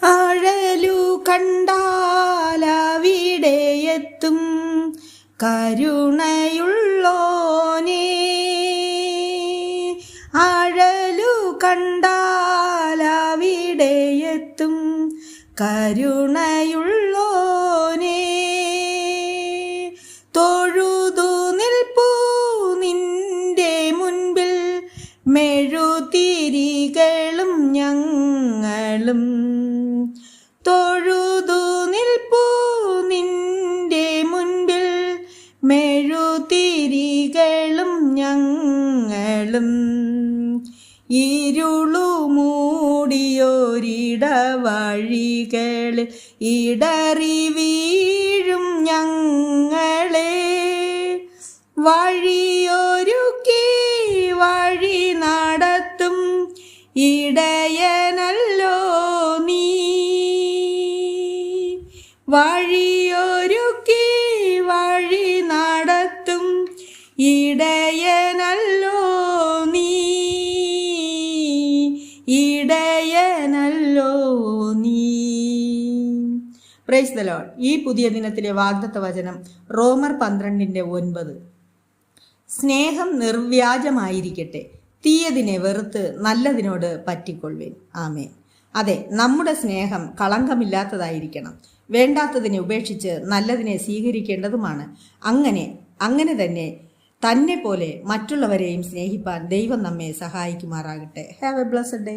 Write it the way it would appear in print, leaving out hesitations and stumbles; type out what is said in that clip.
ആഴലു കണ്ടാലവിടെയെത്തും കരുണയുള്ളോനേ. ആഴലു കണ്ടാലവിടെയെത്തും കരുണയുള്ളോനേ. തൊഴുതു നിൽപ്പൂ നിന്റെ മുൻപിൽ മെഴുതിരികളും ഞങ്ങളും. തൊഴുതു നിൽപ്പൂ നിന്റെ മുൻപിൽ മെഴുതിരികളും ഞങ്ങളും. ഇരുളു മൂടിയോരിടവഴികളിൽ ഇടറി വീഴും ഞങ്ങളെ വഴിയൊരുക്കി വഴി നടത്തും ഇടയനല്ലോ നീ. വഴിയൊരുക്കി വഴി നടത്തും ഇടയനല്ലോ നീ. ഇടയനല്ലോ നീ. Praise the Lord. ഈ പുതിയ ദിനത്തിലെ വാഗ്ദത്ത വചനം റോമർ 12:9. സ്നേഹം നിർവ്യാജമായിരിക്കട്ടെ, തീയതിനെ വെറുത്ത് നല്ലതിനോട് പറ്റിക്കൊള്ളുവിൻ. ആമേൻ. അതെ, നമ്മുടെ സ്നേഹം കളങ്കമില്ലാത്തതായിരിക്കണം. വേണ്ടാത്തതിനെ ഉപേക്ഷിച്ച് നല്ലതിനെ സ്വീകരിക്കേണ്ടതുമാണ്. അങ്ങനെ തന്നെ പോലെ മറ്റുള്ളവരെയും സ്നേഹിപ്പാൻ ദൈവം നമ്മെ സഹായിക്കുമാറാകട്ടെ. Have a blessed day.